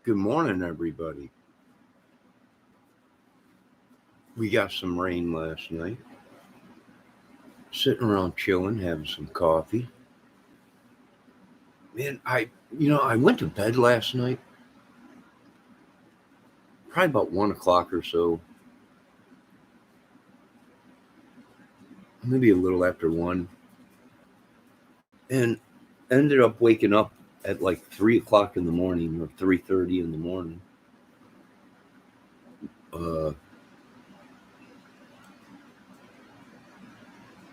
Good morning, everybody. We got some rain last night. Sitting around chilling, having some coffee. Man, I went to bed last night, probably about 1 o'clock or so, maybe a little after 1, and ended up waking up at like 3 o'clock in the morning or 3:30 in the morning. Uh,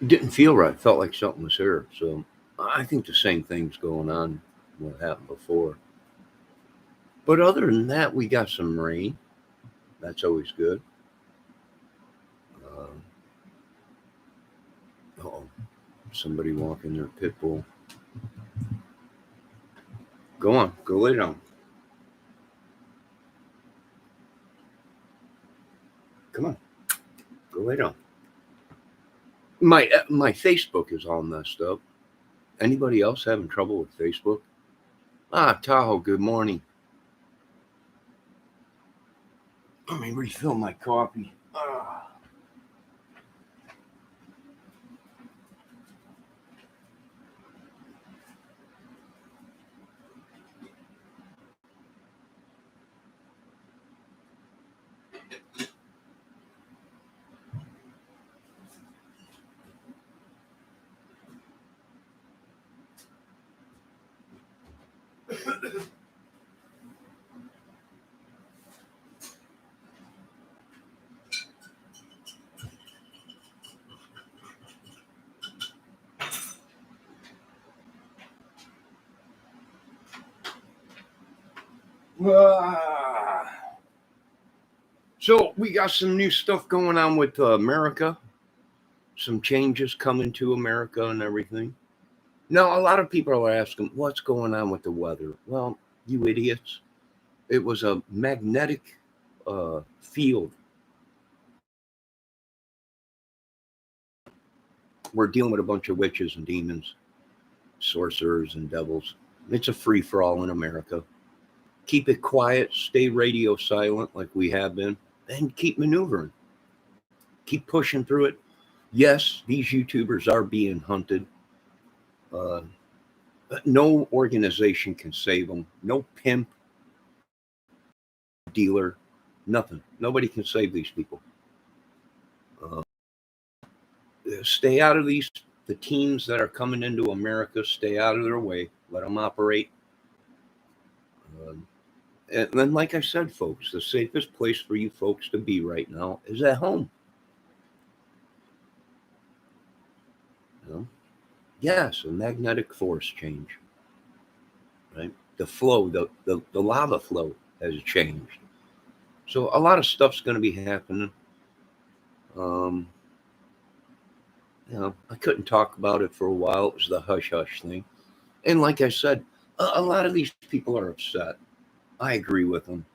didn't feel right. Felt like something was here. So I think the same thing's going on what happened before. But other than that, we got some rain. That's always good. Uh, oh, somebody walking their pit bull. Go on, go lay down. Come on, go lay down. My Facebook is all messed up. Anybody else having trouble with Facebook? Tahoe, good morning. Let me refill my coffee. So we got some new stuff going on with America. Some changes coming to America and everything. Now, a lot of people are asking, what's going on with the weather? Well, you idiots. It was a magnetic field. We're dealing with a bunch of witches and demons, sorcerers and devils. It's a free for all in America. Keep it quiet, stay radio silent like we have been, and keep maneuvering. Keep pushing through it. Yes, these YouTubers are being hunted. No organization can save them. No pimp, dealer, nothing. Nobody can save these people. Stay out of the teams that are coming into America. Stay out of their way. Let them operate. And then, like I said, folks, the safest place for you folks to be right now is at home. Yes, a magnetic force change. Right? The flow, the lava flow has changed. So a lot of stuff's going to be happening. I couldn't talk about it for a while. It was the hush hush thing. And like I said, a lot of these people are upset. I agree with them.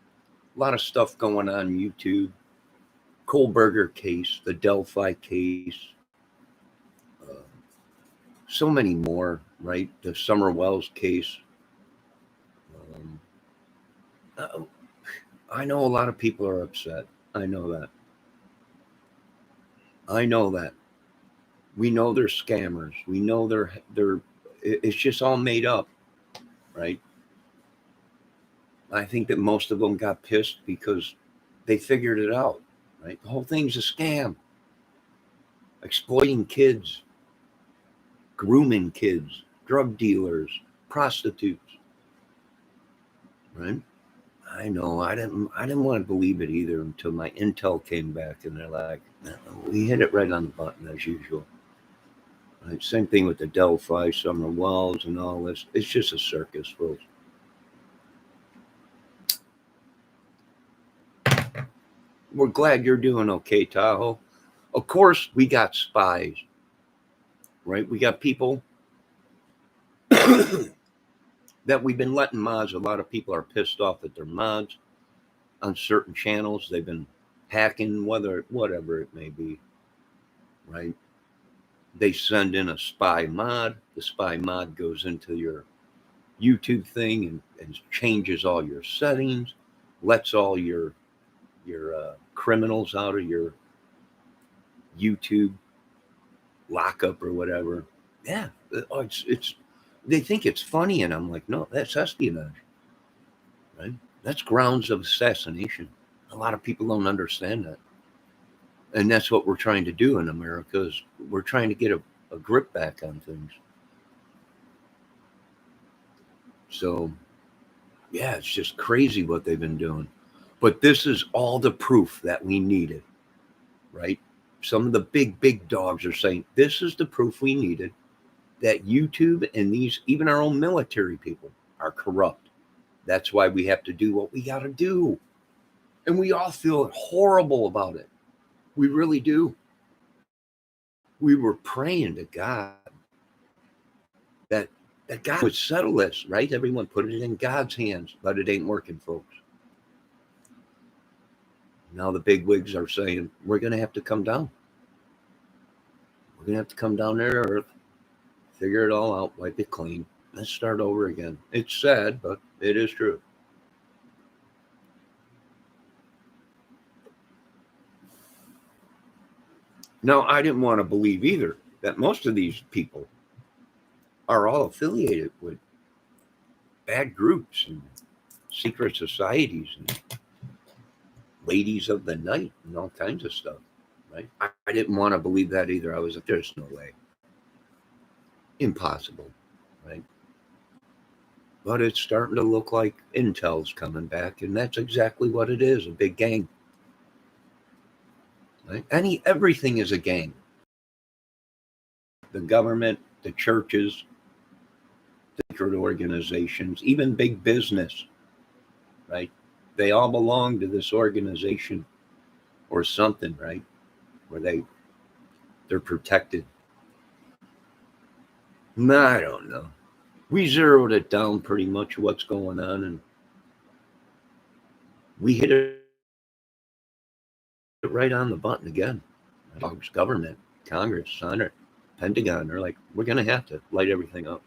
A lot of stuff going on YouTube. Kohlberger case, the Delphi case. So many more, right? The Summer Wells case. I know a lot of people are upset. I know that. We know they're scammers. We know they're it's just all made up, right? I think that most of them got pissed because they figured it out, right? The whole thing's a scam. Exploiting kids, grooming kids, drug dealers, prostitutes, right? I know. I didn't want to believe it either until my intel came back, and they're like, no, we hit it right on the button as usual. Right? Same thing with the Delphi, Summer Wells, and all this. It's just a circus, folks. We're glad you're doing okay, Tahoe. Of course, we got spies, right? We got people that we've been letting mods. A lot of people are pissed off at their mods on certain channels. They've been hacking, whatever it may be, right? They send in a spy mod. The spy mod goes into your YouTube thing and changes all your settings, lets all your criminals out of your YouTube lockup or whatever. Yeah, it's they think it's funny, and I'm like, no, that's espionage, right? That's grounds of assassination. A lot of people don't understand that, and that's what we're trying to do in America. Is we're trying to get a grip back on things. So, yeah, it's just crazy what they've been doing. But this is all the proof that we needed, right? Some of the big dogs are saying this is the proof we needed that YouTube and these, even our own military people, are corrupt. That's why we have to do what we got to do. And we all feel horrible about it. We really do. We were praying to God that God would settle this, right? Everyone put it in God's hands, but it ain't working, folks. Now the big wigs are saying, we're going to have to come down. We're going to have to come down there to earth, figure it all out, wipe it clean. Let's start over again. It's sad, but it is true. Now, I didn't want to believe either that most of these people are all affiliated with bad groups and secret societies and ladies of the night and all kinds of stuff, right? I didn't want to believe that either. I was like, there's no way. Impossible, right? But it's starting to look like intel's coming back, and that's exactly what it is, a big gang. Right? Everything is a gang. The government, the churches, the secret organizations, even big business, right? They all belong to this organization or something, right? Where they're protected. I don't know. We zeroed it down pretty much what's going on, and we hit it right on the button again. Government, Congress, Senate, Pentagon, they're like, we're going to have to light everything up.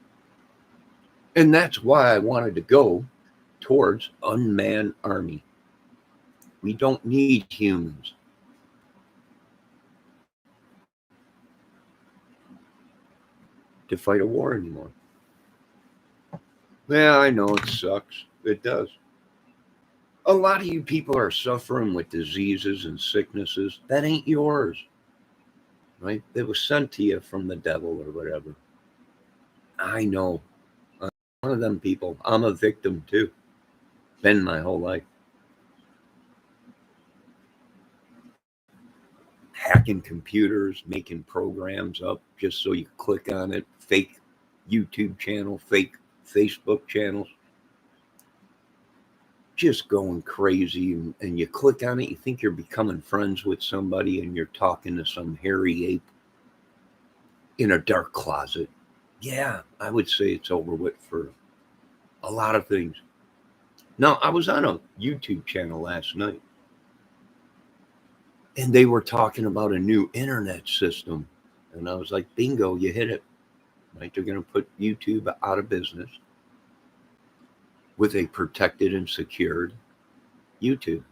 And that's why I wanted to go towards unmanned army. We don't need humans. To fight a war anymore. Yeah, I know it sucks. It does. A lot of you people are suffering with diseases and sicknesses. That ain't yours. Right? It was sent to you from the devil or whatever. I know. I'm one of them people. I'm a victim too. Been my whole life. Hacking computers, making programs up just so you click on it. Fake YouTube channel, fake Facebook channels. Just going crazy, and you click on it, you think you're becoming friends with somebody, and you're talking to some hairy ape in a dark closet. Yeah, I would say it's over with for a lot of things. Now, I was on a YouTube channel last night, and they were talking about a new internet system, and I was like, bingo, you hit it. Right? They're going to put YouTube out of business with a protected and secured YouTube.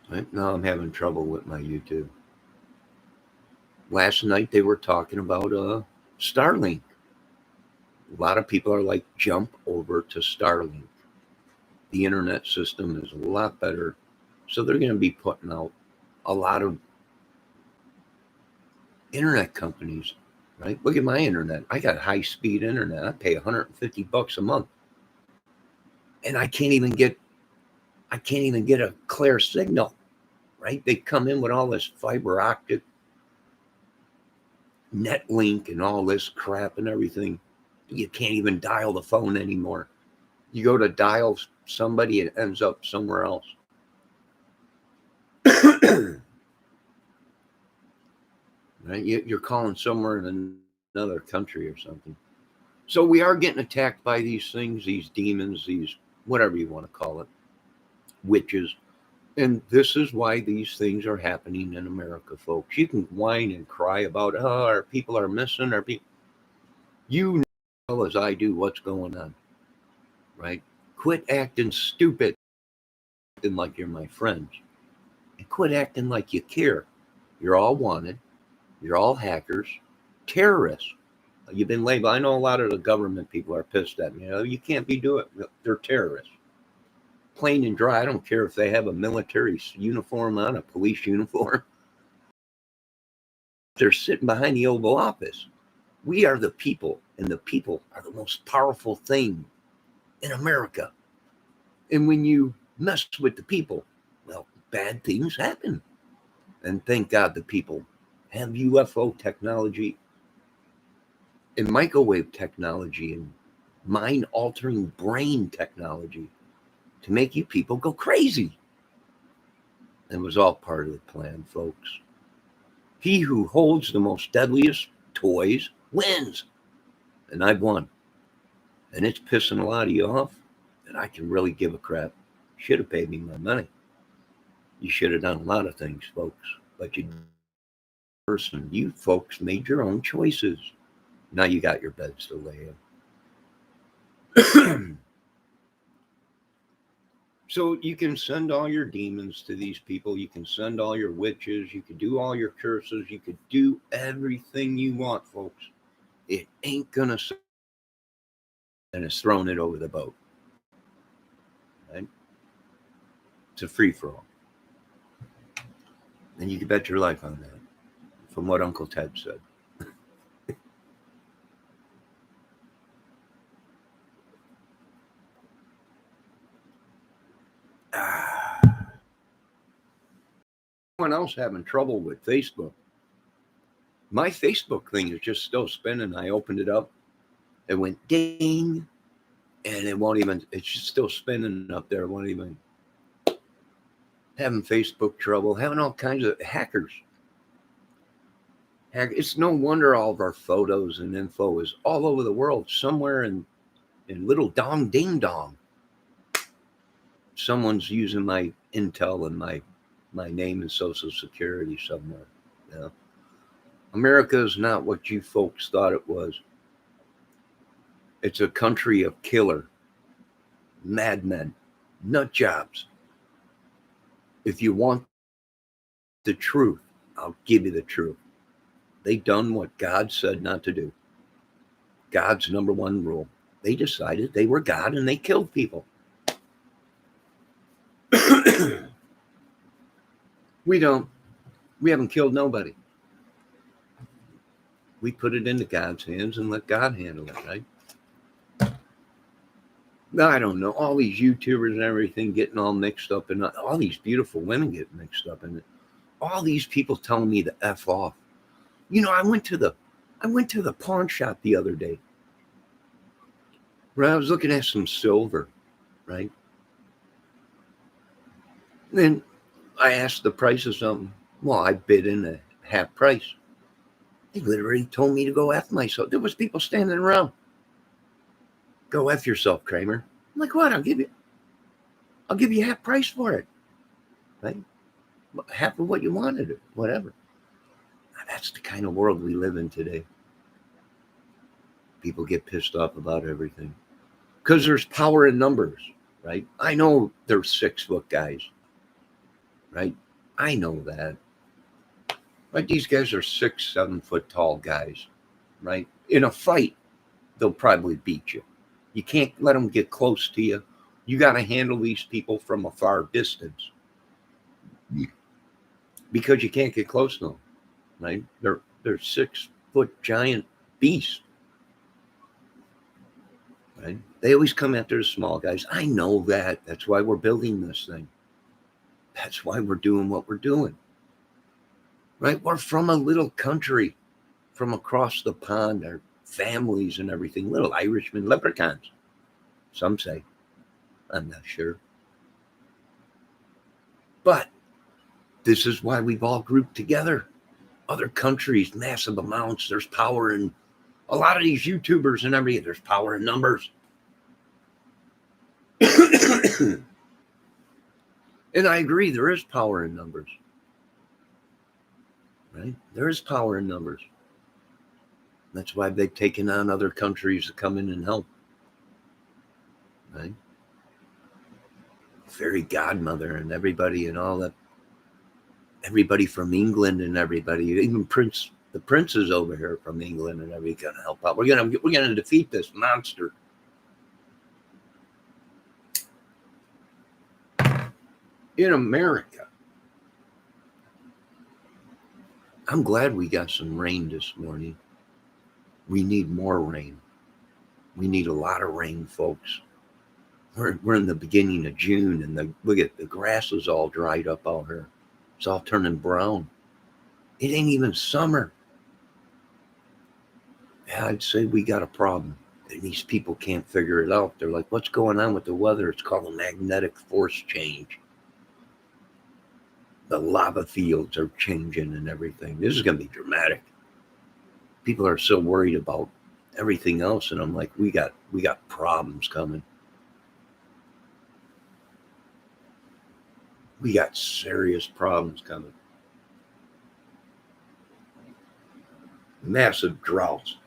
Right? Now I'm having trouble with my YouTube. Last night they were talking about Starlink. A lot of people are like, jump over to Starlink. The internet system is a lot better. So they're going to be putting out a lot of internet companies, right? Look at my internet. I got high-speed internet. I pay $150 a month. And I can't even get a clear signal, right? They come in with all this fiber optic Netlink and all this crap and everything. You can't even dial the phone anymore. You go to dial somebody, it ends up somewhere else. Right? You're calling somewhere in another country or something. So we are getting attacked by these things, these demons, these whatever you want to call it, witches. And this is why these things are happening in America, folks. You can whine and cry about, oh, our people are missing, our people. You well as I do what's going on, right? Quit acting stupid and like you're my friends, and quit acting like you care. You're all wanted. You're all hackers, terrorists. You've been labeled. I know a lot of the government people are pissed at me. You can't be doing it. They're terrorists. Plain and dry. I don't care if they have a military uniform on, a police uniform. They're sitting behind the Oval Office. We are the people, and the people are the most powerful thing in America. And when you mess with the people, well, bad things happen. And thank God the people have UFO technology and microwave technology and mind-altering brain technology to make you people go crazy. It was all part of the plan, folks. He who holds the most deadliest toys wins. And I've won. And it's pissing a lot of you off. And I can really give a crap. Should have paid me my money. You should have done a lot of things, folks. But you folks made your own choices. Now you got your beds to lay in. So you can send all your demons to these people. You can send all your witches. You can do all your curses. You could do everything you want, folks. It ain't gonna, and it's throwing it over the boat. Right? It's a free-for-all. And you can bet your life on that, from what Uncle Ted said. Anyone else having trouble with Facebook? My Facebook thing is just still spinning. I opened it up. It went ding. And it won't even, it's just still spinning up there. It won't even, having Facebook trouble, having all kinds of hackers. It's no wonder all of our photos and info is all over the world, somewhere in little dong ding dong. Someone's using my intel and my name and social security somewhere. You know? America is not what you folks thought it was. It's a country of killer, madmen, nut jobs. If you want the truth, I'll give you the truth. They done what God said not to do. God's number one rule. They decided they were God and they killed people. We haven't killed nobody. We put it into God's hands and let God handle it, right? I don't know. All these YouTubers and everything getting all mixed up, and all these beautiful women getting mixed up in it. All these people telling me to F off. You know, I went to the pawn shop the other day. Where I was looking at some silver, right? Then I asked the price of something. Well, I bid in a half price. They literally told me to go F myself. There was people standing around. Go F yourself, Kramer. I'm like, what? I'll give you half price for it. Right? Half of what you wanted, or whatever. That's the kind of world we live in today. People get pissed off about everything. Because there's power in numbers, right? I know they're 6 foot guys. Right? I know that. Right? These guys are 6, 7 foot tall guys. Right? In a fight, they'll probably beat you. You can't let them get close to you. You got to handle these people from a far distance. Because you can't get close to them. Right? They're 6 foot giant beasts. Right? They always come after the small guys. I know that. That's why we're building this thing. That's why we're doing what we're doing. Right? We're from a little country from across the pond. Our families and everything. Little Irishmen, leprechauns. Some say. I'm not sure. But this is why we've all grouped together. Other countries, massive amounts. There's power in a lot of these YouTubers and everything. There's power in numbers. And I agree, there is power in numbers. Right? There is power in numbers. That's why they've taken on other countries to come in and help. Right? Fairy godmother and everybody and all that. Everybody from England and everybody, even the princes over here from England and everybody gonna help out. We're gonna defeat this monster. In America. I'm glad we got some rain this morning. We need more rain. We need a lot of rain, folks. We're in the beginning of June, and look at the grass is all dried up out here. It's all turning brown. It ain't even summer. Yeah, I'd say we got a problem. And these people can't figure it out. They're like, what's going on with the weather? It's called a magnetic force change. The lava fields are changing and everything. This is going to be dramatic. People are so worried about everything else, and I'm like, we got problems coming. We got serious problems coming. Massive droughts.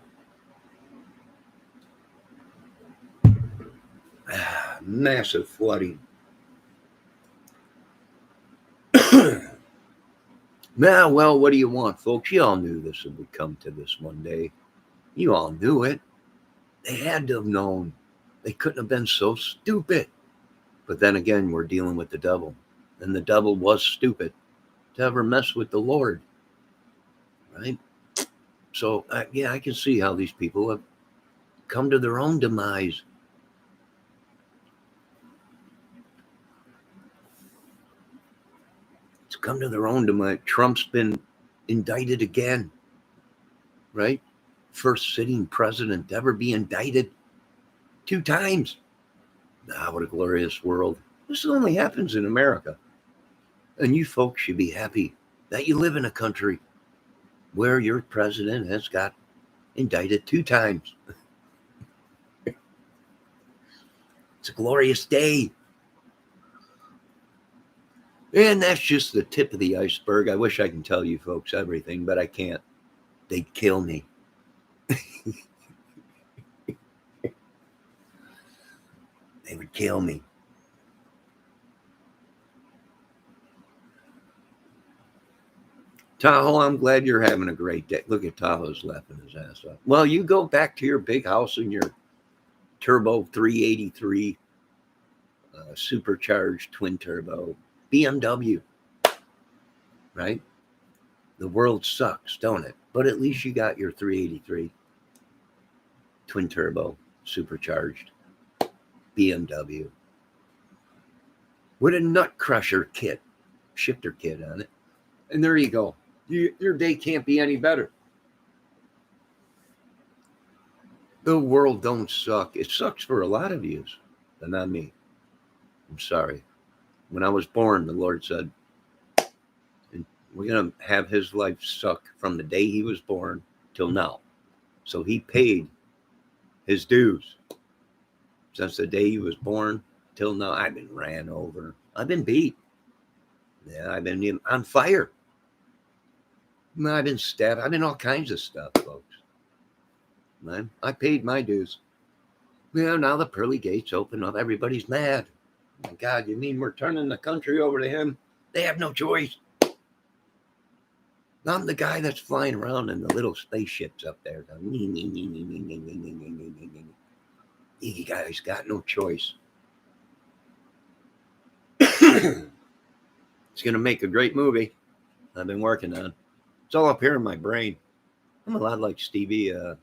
Massive flooding. Now, well, what do you want, folks? You all knew this would come to this one day. You all knew it. They had to have known. They couldn't have been so stupid. But then again, we're dealing with the devil. And the devil was stupid to ever mess with the Lord. Right? So, yeah, I can see how these people have come to their own demise. It's come to their own demise. Trump's been indicted again. Right? First sitting president to ever be indicted 2 times. What a glorious world. This only happens in America. And you folks should be happy that you live in a country where your president has got indicted 2 times. It's a glorious day. And that's just the tip of the iceberg. I wish I can tell you folks everything, but I can't. They'd kill me. They would kill me. Tahoe, I'm glad you're having a great day. Look at Tahoe's laughing his ass off. Well, you go back to your big house and your turbo 383 supercharged twin turbo BMW, right? The world sucks, don't it? But at least you got your 383 twin turbo supercharged BMW with a nut crusher kit, shifter kit on it. And there you go. Your day can't be any better. The world don't suck. It sucks for a lot of yous, but not me. I'm sorry. When I was born, the Lord said, we're going to have his life suck from the day he was born till now. So he paid his dues. Since the day he was born till now, I've been ran over. I've been beat. Yeah, I've been on fire. I've been stabbed. I've been all kinds of stuff, folks. Man, I paid my dues. Yeah, now the pearly gates open up. Everybody's mad. Oh my God, you mean we're turning the country over to him? They have no choice. I'm the guy that's flying around in the little spaceships up there. You guys got no choice. It's going to make a great movie I've been working on. It's all up here in my brain. I'm a lot like Stevie or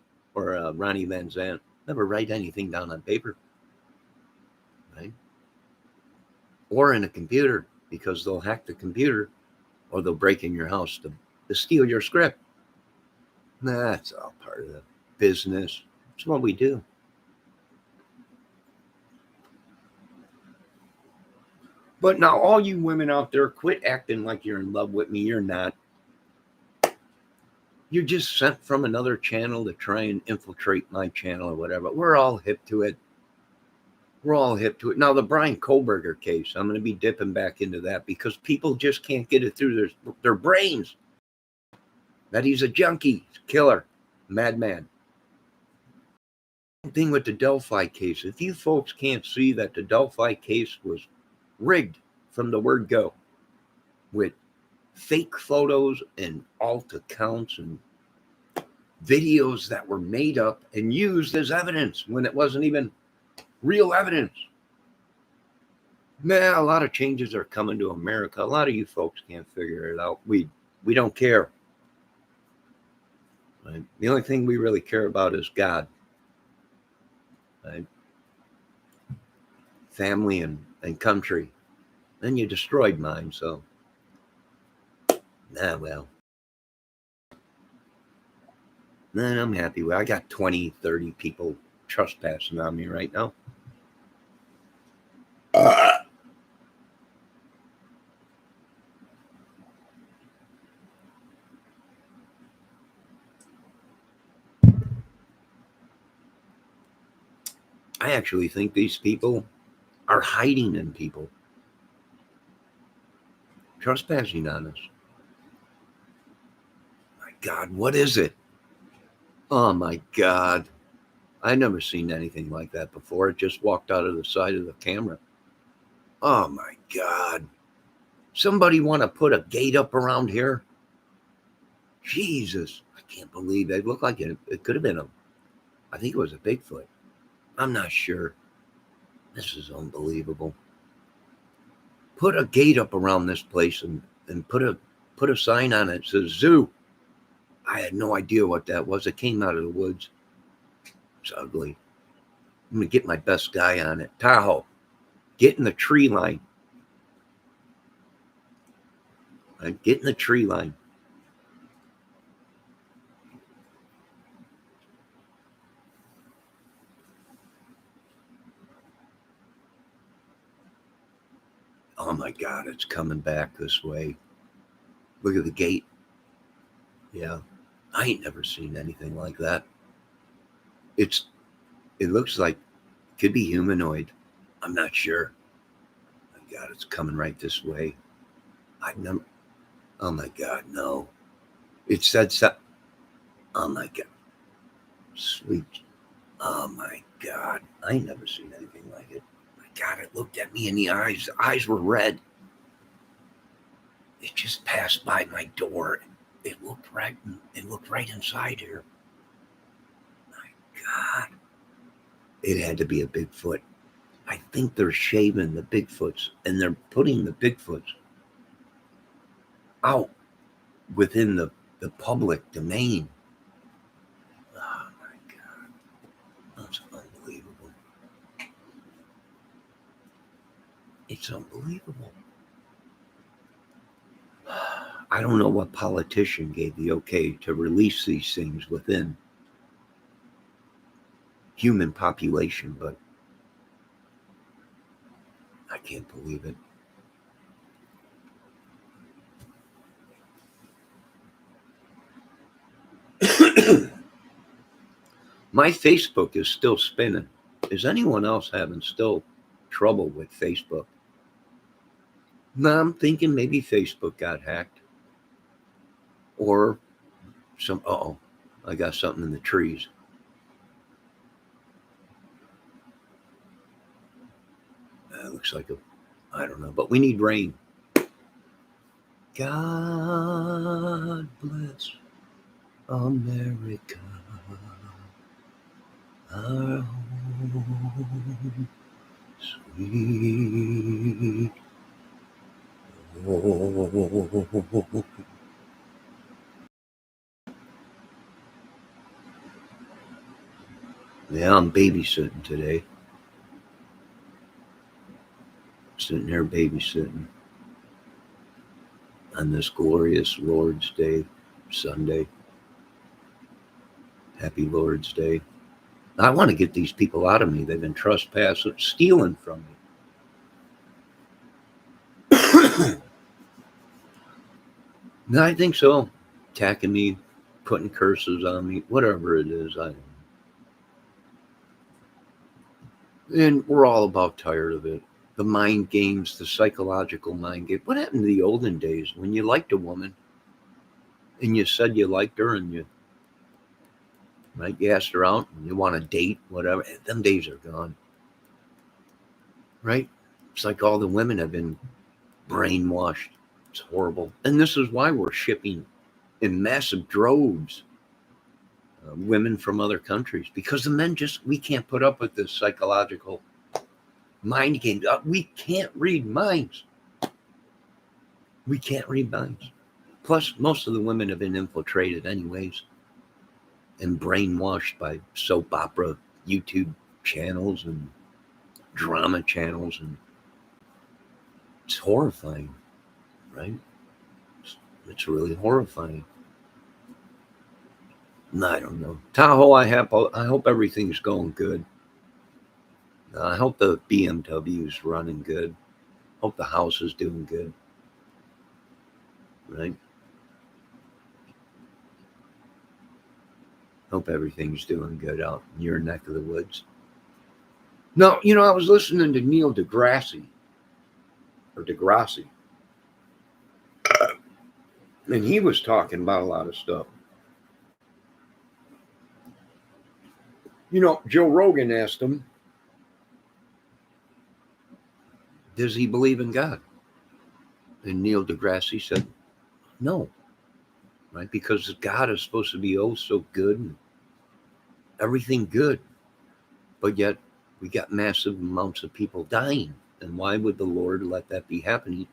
Ronnie Van Zant. Never write anything down on paper. Right? Or in a computer, because they'll hack the computer or they'll break in your house to steal your script. That's all part of the business. It's what we do. But now all you women out there, quit acting like you're in love with me. You're not. You're just sent from another channel to try and infiltrate my channel or whatever. We're all hip to it. We're all hip to it. Now, the Brian Kohlberger case, I'm going to be dipping back into that because people just can't get it through their brains that he's a junkie, killer. Madman. Same thing with the Delphi case. If you folks can't see that the Delphi case was rigged from the word go, with fake photos and alt accounts and videos that were made up and used as evidence when it wasn't even real evidence. Man, a lot of changes are coming to America. A lot of you folks can't figure it out. We don't care. Right? The only thing we really care about is God. Right? Family and country. Then you destroyed mine, so well. Then I'm happy with. I got 20, 30 people trespassing on me right now. I actually think these people are hiding in people, trespassing on us. My God, what is it? Oh my God. I never seen anything like that before. It just walked out of the side of the camera. Oh my God. Somebody want to put a gate up around here? Jesus. I can't believe it. It looked like it could have been I think it was a Bigfoot. I'm not sure. This is unbelievable. Put a gate up around this place and put a sign on it that says zoo. I had no idea what that was. It came out of the woods. It's ugly. I'm going to get my best guy on it. Tahoe, get in the tree line. Right? Get in the tree line. Oh my God, it's coming back this way. Look at the gate. Yeah, I ain't never seen anything like that. It looks like it could be humanoid. I'm not sure. Oh my God, it's coming right this way. Oh my God, no. It said so. Oh my God. Sweet. Oh my God. I ain't never seen anything like it. My God, it looked at me in the eyes. The eyes were red. It just passed by my door. It looked right inside here. My God. It had to be a Bigfoot. I think they're shaving the Bigfoots and they're putting the Bigfoots out within the public domain. Oh my God. That's unbelievable. It's unbelievable. I don't know what politician gave the okay to release these things within human population, but I can't believe it. My Facebook is still spinning. Is anyone else having still trouble with Facebook? No, I'm thinking maybe Facebook got hacked. Or I got something in the trees. It looks like I don't know, but we need rain. God bless America, our home, sweet home. Yeah, I'm babysitting today. Sitting there babysitting on this glorious Lord's Day, Sunday. Happy Lord's Day. I want to get these people out of me. They've been trespassing, stealing from me. No, I think so. Attacking me, putting curses on me, whatever it is. I don't know. And we're all about tired of it. The mind games, the psychological mind game. What happened to the olden days when you liked a woman and you said you liked her and right? You asked her out and you want a date, whatever. Them days are gone, right? It's like all the women have been brainwashed. It's horrible. And this is why we're shipping in massive droves women from other countries, because the men we can't put up with this psychological mind game. We can't read minds. We can't read minds. Plus, most of the women have been infiltrated anyways and brainwashed by soap opera YouTube channels and drama channels. And it's horrifying, right? It's really horrifying. I don't know. Tahoe, I hope everything's going good. I hope the BMW's running good. Hope the house is doing good. Right? Hope everything's doing good out in your neck of the woods. No, I was listening to Neil deGrasse. And he was talking about a lot of stuff. Joe Rogan asked him, does he believe in God? And Neil deGrasse said, no. Right? Because God is supposed to be so good and everything good. But yet we got massive amounts of people dying. And why would the Lord let that be happening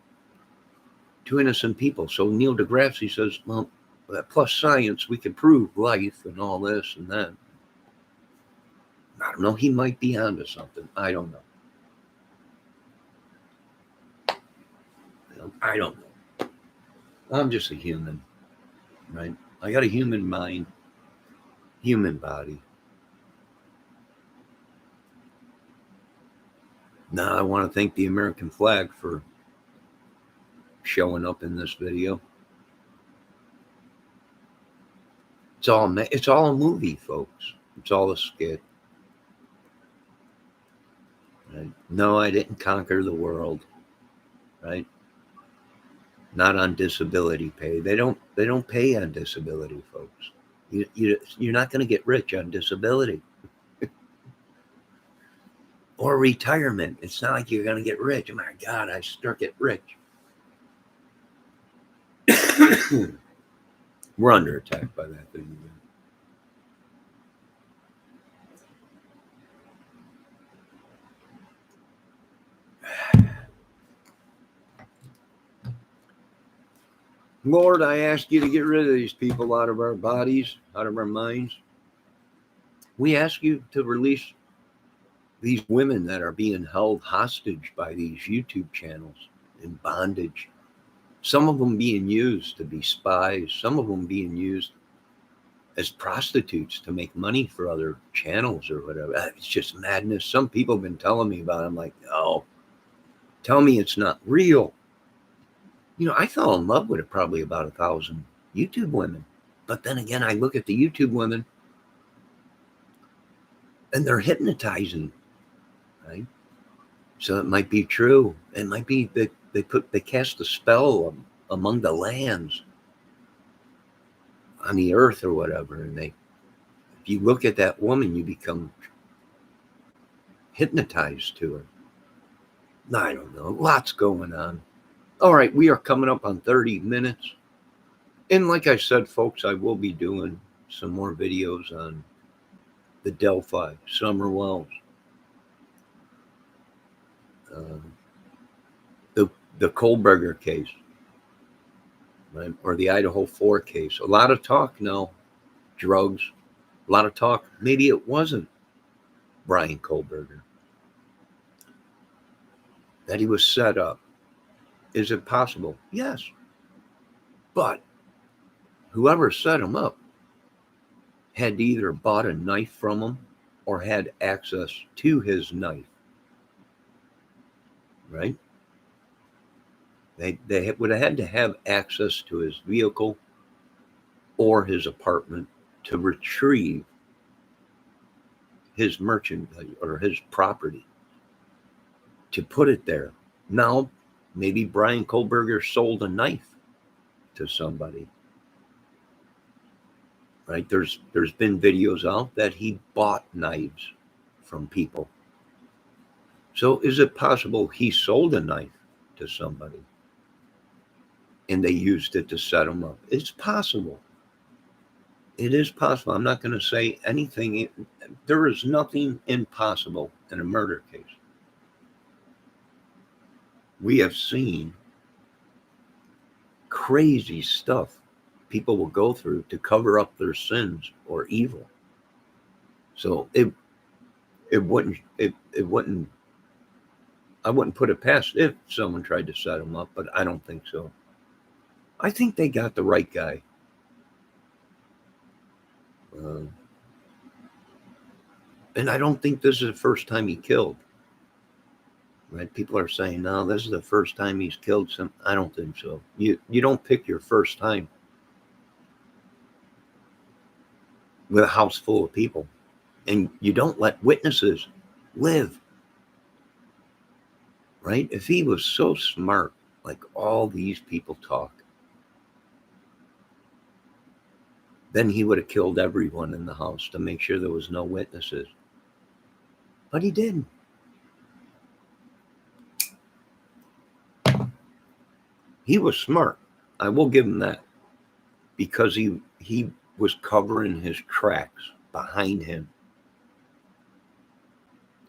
to innocent people? So Neil deGrasse says, well, plus science, we can prove life and all this and that. I don't know. He might be onto something. I don't know. I don't know. I'm just a human, right? I got a human mind, human body. Now I want to thank the American flag for showing up in this video. It's all a movie, folks. It's all a skit. Right? No, I didn't conquer the world. Right? Not on disability pay. They don't pay on disability, folks. You're not going to get rich on disability. Or retirement. It's not like you're going to get rich. Oh my God, I struck it rich. We're under attack by that thing again. Lord, I ask you to get rid of these people out of our bodies, out of our minds. We ask you to release these women that are being held hostage by these YouTube channels in bondage. Some of them being used to be spies. Some of them being used as prostitutes to make money for other channels or whatever. It's just madness. Some people have been telling me about it. I'm like, no, tell me it's not real. I fell in love with probably about 1,000 YouTube women. But then again, I look at the YouTube women and they're hypnotizing, right? So it might be true. It might be that they cast a spell among the lands on the earth or whatever. And if you look at that woman, you become hypnotized to her. I don't know. Lots going on. All right, we are coming up on 30 minutes. And like I said, folks, I will be doing some more videos on the Delphi, Summer Wells, the Kohlberger case, right? Or the Idaho 4 case. A lot of talk now, drugs, a lot of talk. Maybe it wasn't Brian Kohlberger, that he was set up. Is it possible? Yes. But whoever set him up had either bought a knife from him or had access to his knife. Right? They would have had to have access to his vehicle or his apartment to retrieve his merchandise or his property, to put it there. Now, maybe Brian Kohlberger sold a knife to somebody. right? There's been videos out that he bought knives from people. So is it possible he sold a knife to somebody and they used it to set him up? It's possible. It is possible. I'm not going to say anything. There is nothing impossible in a murder case. We have seen crazy stuff people will go through to cover up their sins or evil. So it wouldn't I wouldn't put it past if someone tried to set him up, but I don't think so. I think they got the right guy. And I don't think this is the first time he killed. Right? People are saying, no, this is the first time he's killed some. I don't think so. You don't pick your first time with a house full of people. And you don't let witnesses live. Right? If he was so smart, like all these people talk, then he would have killed everyone in the house to make sure there was no witnesses. But he didn't. He was smart. I will give him that. Because he was covering his tracks behind him.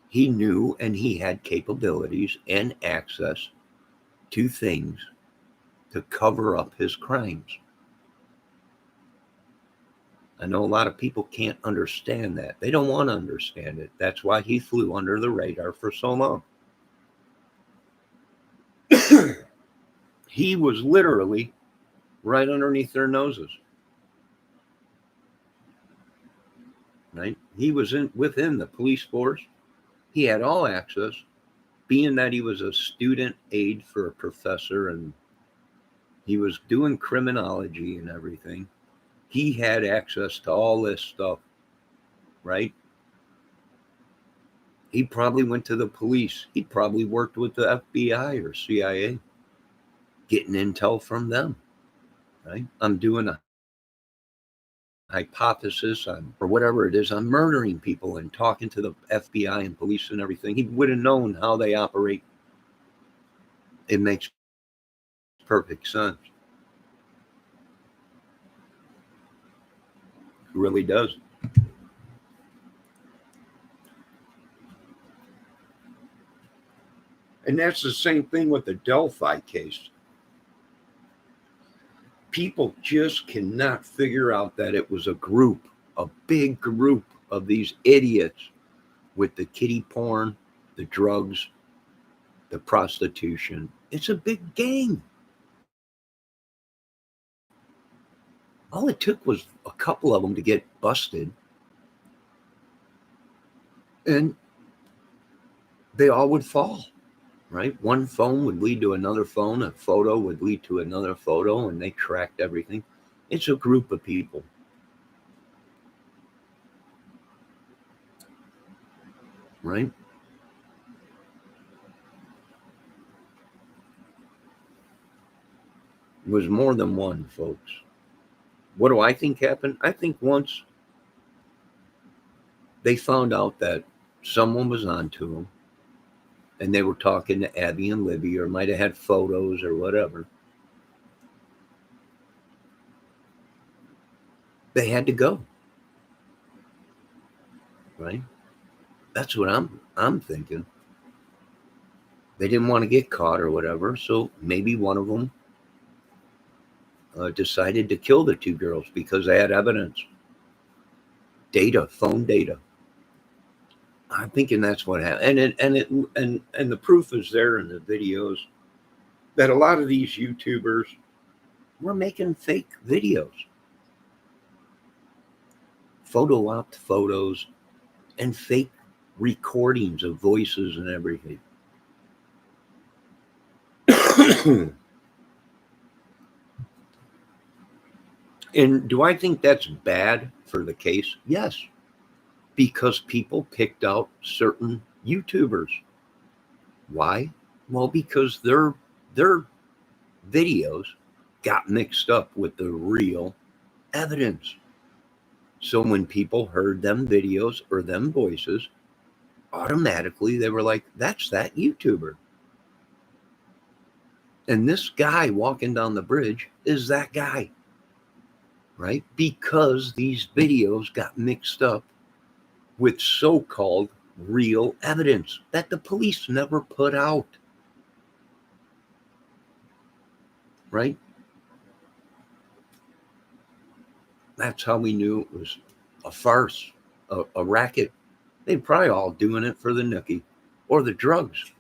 He knew and he had capabilities and access to things to cover up his crimes. I know a lot of people can't understand that. They don't want to understand it. That's why he flew under the radar for so long. He was literally right underneath their noses. Right? He was within the police force. He had all access, being that he was a student aide for a professor and he was doing criminology and everything. He had access to all this stuff, right? He probably went to the police. He probably worked with the FBI or CIA, getting intel from them, right? I'm doing a hypothesis on, or whatever it is, I'm murdering people and talking to the FBI and police and everything. He would have known how they operate. It makes perfect sense. It really does. And that's the same thing with the Delphi case. People just cannot figure out that it was a big group of these idiots with the kiddie porn, the drugs, the prostitution. It's a big gang. All it took was a couple of them to get busted, and they all would fall, right? One phone would lead to another phone, a photo would lead to another photo, and they tracked everything. It's a group of people. Right? It was more than one, folks. What do I think happened? I think once they found out that someone was onto them and they were talking to Abby and Libby or might have had photos or whatever, they had to go. Right? That's what I'm thinking. They didn't want to get caught or whatever, so maybe one of them decided to kill the two girls because they had evidence, data, phone data. I'm thinking that's what happened, and the proof is there in the videos that a lot of these YouTubers were making fake videos, photo-opt photos, and fake recordings of voices and everything. And do I think that's bad for the case? Yes, because people picked out certain YouTubers. Why? Well, because their videos got mixed up with the real evidence. So when people heard them videos or them voices, automatically they were like, that's that YouTuber. And this guy walking down the bridge is that guy, right? Because these videos got mixed up with so-called real evidence that the police never put out, right? That's how we knew it was a farce, a racket. They're probably all doing it for the nookie or the drugs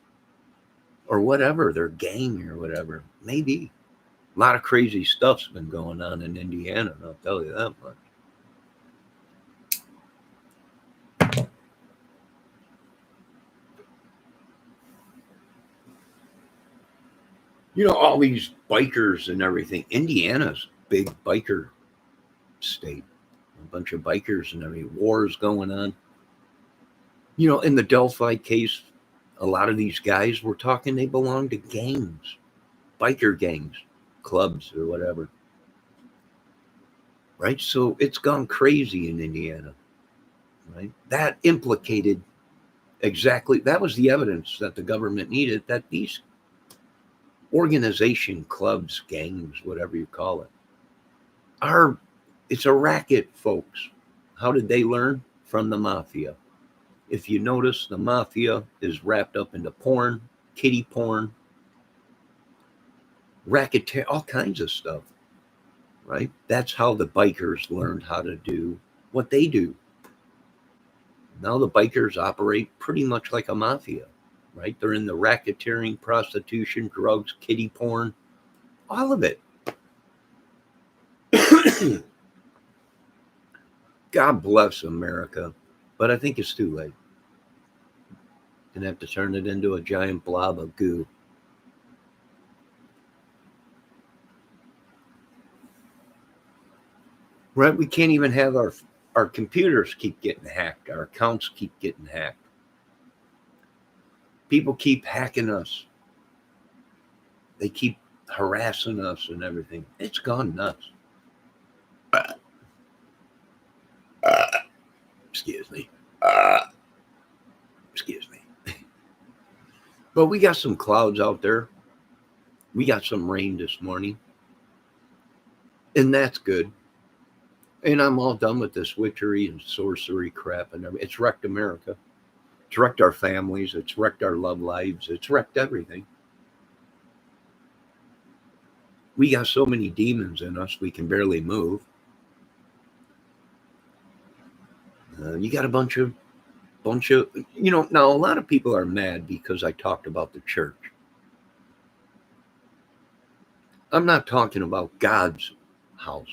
or whatever, their gang or whatever. Maybe. A lot of crazy stuff's been going on in Indiana, I'll tell you that much. All these bikers and everything. Indiana's big biker state. A bunch of bikers and everything. Wars going on. In the Delphi case, a lot of these guys were talking they belong to gangs, biker gangs, clubs or whatever. Right? So it's gone crazy in Indiana. Right? That implicated exactly, that was the evidence that the government needed, that these organization, clubs, gangs, whatever you call it, it's a racket, folks. How did they learn? From the mafia. If you notice, the mafia is wrapped up into porn, kiddie porn, racketeer, all kinds of stuff, right? That's how the bikers learned how to do what they do. Now the bikers operate pretty much like a mafia, right? They're in the racketeering, prostitution, drugs, kiddie porn, all of it. God bless America, but I think it's too late. Gonna have to turn it into a giant blob of goo. Right? We can't even have our computers keep getting hacked. Our accounts keep getting hacked. People keep hacking us. They keep harassing us and everything. It's gone nuts. Excuse me. Excuse me. But we got some clouds out there. We got some rain this morning. And that's good. And I'm all done with this witchery and sorcery crap and everything. It's wrecked America. It's wrecked our families. It's wrecked our love lives. It's wrecked everything. We got so many demons in us, we can barely move. You got a bunch of, now a lot of people are mad because I talked about the church. I'm not talking about God's house,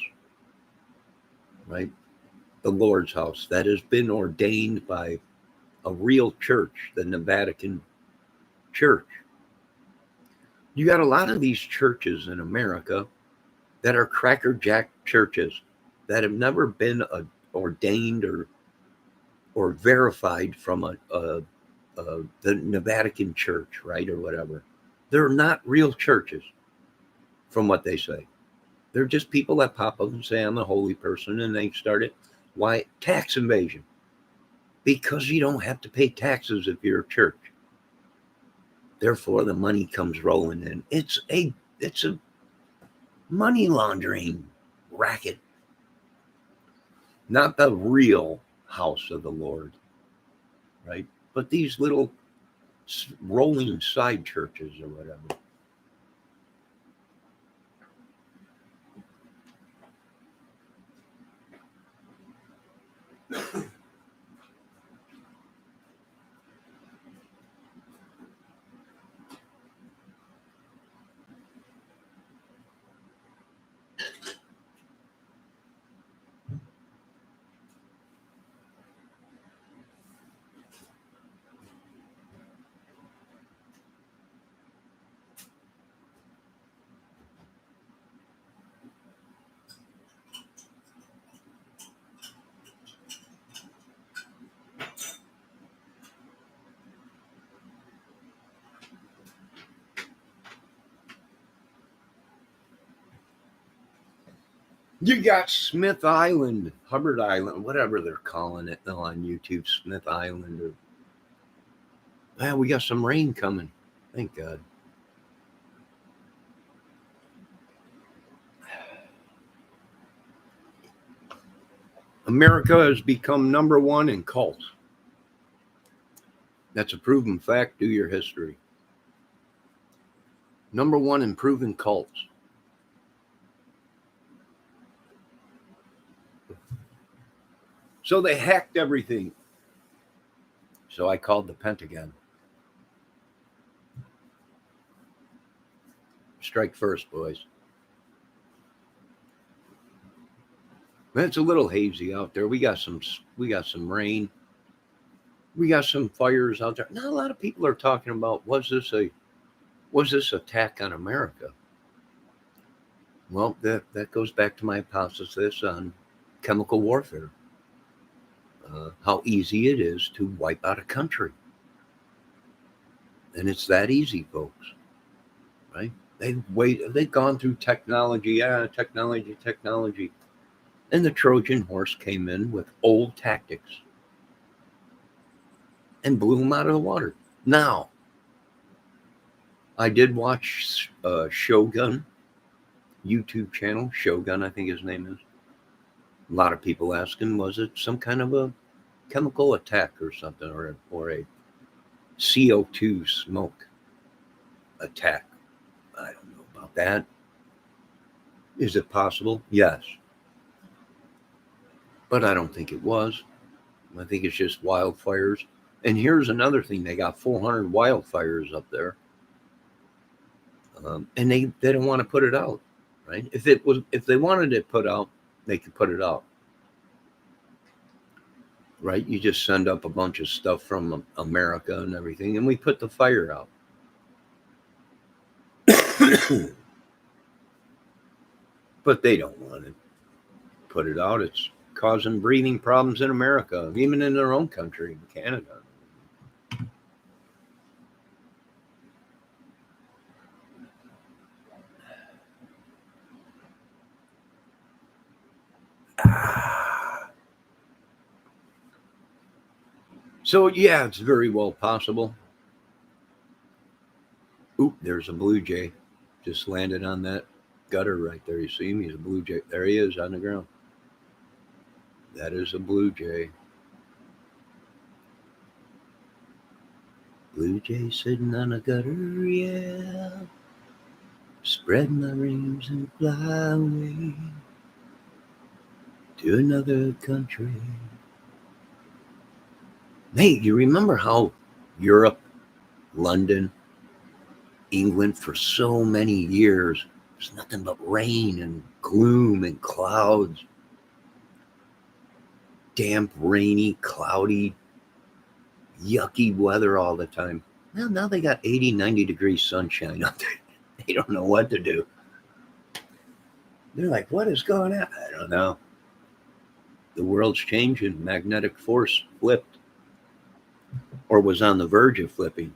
right? The Lord's house that has been ordained by a real church, the Vatican Church. You got a lot of these churches in America that are crackerjack churches that have never been ordained or verified from the Vatican Church, right, or whatever. They're not real churches, from what they say. They're just people that pop up and say, I'm a holy person, and they start it. Why? Tax invasion. Because you don't have to pay taxes if you're a church. Therefore, the money comes rolling in. It's a money laundering racket. Not the real house of the Lord, right? But these little rolling side churches or whatever. You got Smith Island, Hubbard Island, whatever they're calling it now on YouTube, Smith Island. We got some rain coming. Thank God. America has become number one in cults. That's a proven fact. Do your history. Number one in proven cults. So they hacked everything. So I called the Pentagon. Strike first, boys. It's a little hazy out there. We got some rain. We got some fires out there. Not a lot of people are talking about was this attack on America? Well, that goes back to my hypothesis on chemical warfare. How easy it is to wipe out a country. And it's that easy, folks. Right? They've gone through technology, technology. And the Trojan horse came in with old tactics and blew them out of the water. Now, I did watch Shogun YouTube channel. Shogun, I think his name is. A lot of people asking, was it some kind of a chemical attack or something, or a CO2 smoke attack? I don't know about that. Is it possible? Yes. But I don't think it was. I think it's just wildfires. And here's another thing. They got 400 wildfires up there. And they don't want to put it out, right? If they wanted it put out, they could put it out. Right? You just send up a bunch of stuff from America and everything, and we put the fire out. But they don't want to put it out. It's causing breathing problems in America, even in their own country, in Canada. So, yeah, it's very well possible. Oop, there's a blue jay. Just landed on that gutter right there. You see him? He's a blue jay. There he is on the ground. That is a blue jay. Blue jay sitting on a gutter, yeah. Spread my wings and fly away to another country. Hey, you remember how Europe, London, England for so many years, there's nothing but rain and gloom and clouds. Damp, rainy, cloudy, yucky weather all the time. Well, now they got 80, 90 degrees sunshine up there. They don't know what to do. They're like, what is going on? I don't know. The world's changing. Magnetic force flipped, or was on the verge of flipping.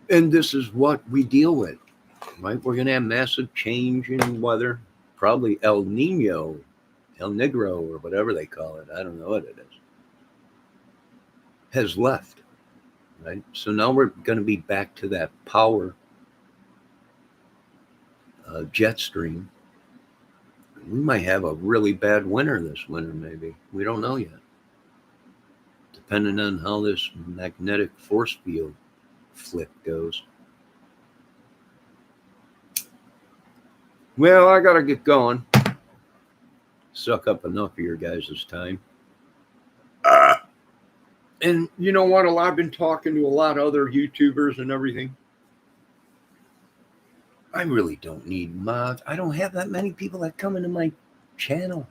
And this is what we deal with, right? We're going to have massive change in weather, probably El Nino, El Negro, or whatever they call it. I don't know what it is. Has left, right? So now we're going to be back to that power jet stream. We might have a really bad winter this winter, maybe. We don't know yet. Depending on how this magnetic force field flip goes. Well, I got to get going. Suck up enough of your guys' time. And you know what? I've been talking to a lot of other YouTubers and everything. I really don't need mods. I don't have that many people that come into my channel.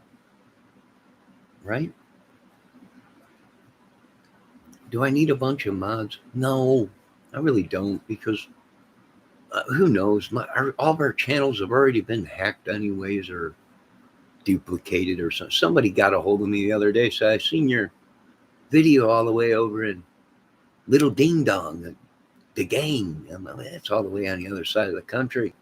Right? Do I need a bunch of mods? No, I really don't, because who knows? All of our channels have already been hacked anyways, or duplicated or something. Somebody got a hold of me the other day, said, I seen your video all the way over in Little Ding Dong, the gang. I'm like, that's all the way on the other side of the country.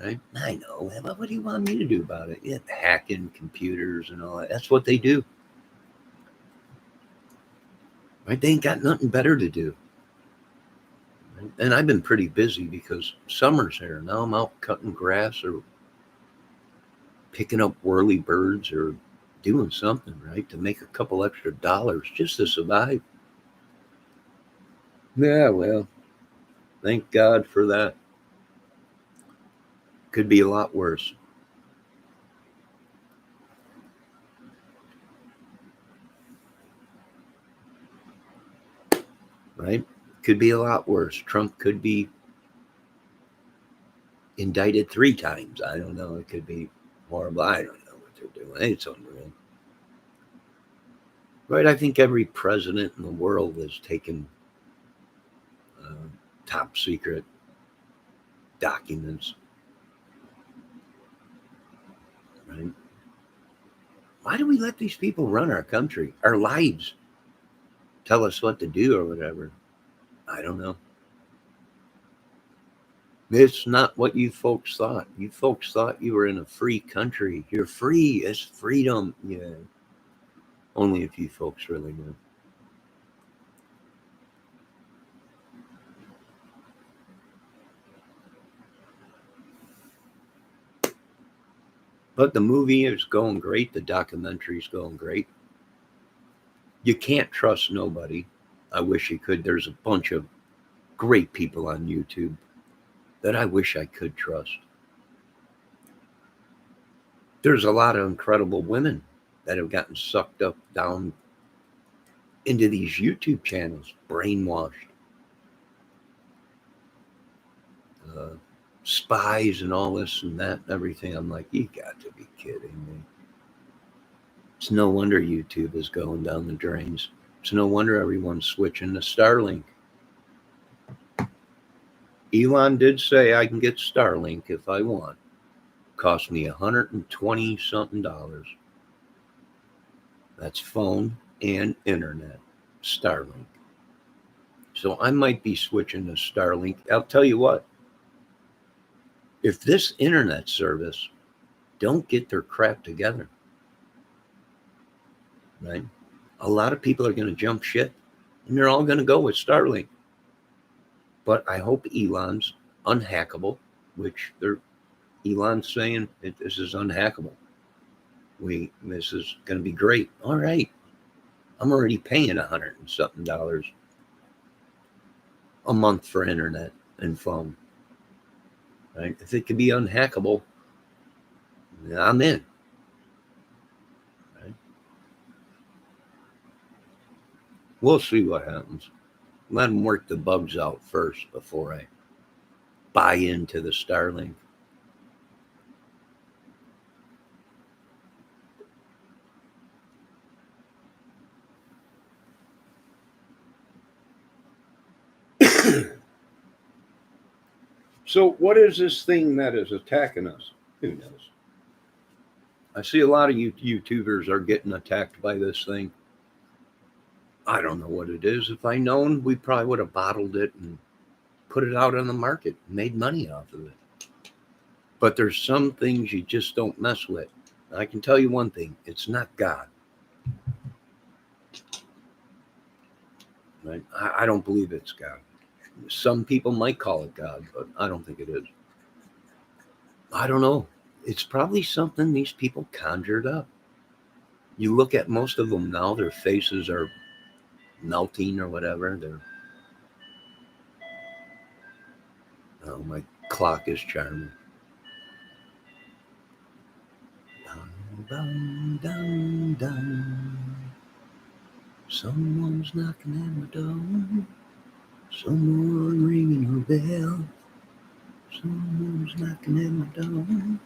right? I know. What do you want me to do about it? Yeah, hacking computers and all that. That's what they do. Right? They ain't got nothing better to do. Right? And I've been pretty busy because summer's here. Now I'm out cutting grass or picking up whirly birds or doing something, right? To make a couple extra dollars just to survive. Yeah, well, thank God for that. Could be a lot worse. Right? Could be a lot worse. Trump could be indicted 3 times. I don't know. It could be horrible. I don't know what they're doing. It's unreal. Right? I think every president in the world has taken uh, top secret documents. Right? Why do we let these people run our country, our lives, tell us what to do or whatever? I don't know. It's not what you folks thought. You folks thought you were in a free country. You're free. It's freedom. Yeah. Only if you folks really knew. But the movie is going great. The documentary's going great. You can't trust nobody. I wish you could. There's a bunch of great people on YouTube that I wish I could trust. There's a lot of incredible women that have gotten sucked up down into these YouTube channels, brainwashed, uh, spies and all this and that and everything. I'm like, you got to be kidding me. It's no wonder YouTube is going down the drains. It's no wonder everyone's switching to Starlink. Elon did say I can get Starlink if I want. Cost me $120 something. That's phone and internet. Starlink. So I might be switching to Starlink. I'll tell you what. If this internet service don't get their crap together, right? A lot of people are going to jump ship and they're all going to go with Starlink. But I hope Elon's unhackable, which Elon's saying this is unhackable. This is going to be great. All right. I'm already paying $100 and something a month for internet and phone. Right? If it can be unhackable, I'm in. Right? We'll see what happens. Let them work the bugs out first before I buy into the Starlink. So what is this thing that is attacking us? Who knows? I see a lot of YouTubers are getting attacked by this thing. I don't know what it is. If I known, we probably would have bottled it and put it out on the market, made money off of it. But there's some things you just don't mess with. I can tell you one thing, it's not God. Right? I don't believe it's God. Some people might call it God, but I don't think it is. I don't know. It's probably something these people conjured up. You look at most of them now, their faces are melting or whatever. Oh, my clock is charming. Dun, dun, dun, dun. Someone's knocking at my door. Someone ringing her bell. Someone's knocking at my door.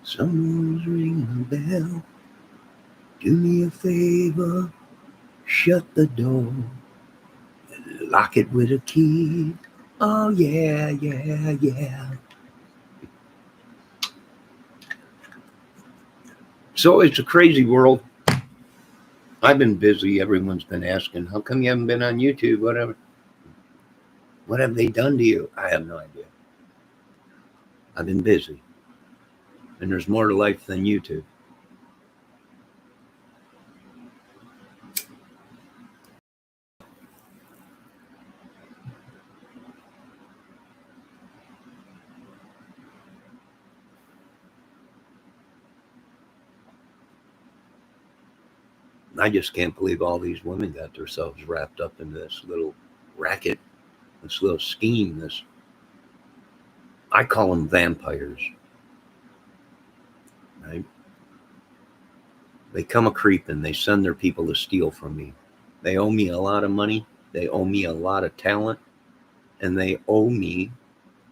Someone's ringing her bell. Do me a favor, shut the door. Lock it with a key. Oh, yeah, yeah, yeah. So it's a crazy world. I've been busy. Everyone's been asking, how come you haven't been on YouTube? Whatever. What have they done to you? I have no idea. I've been busy. And there's more to life than YouTube. I just can't believe all these women got themselves wrapped up in this little racket, this little scheme, this, I call them vampires, right? They come a creeping, they send their people to steal from me. They owe me a lot of money, they owe me a lot of talent, and they owe me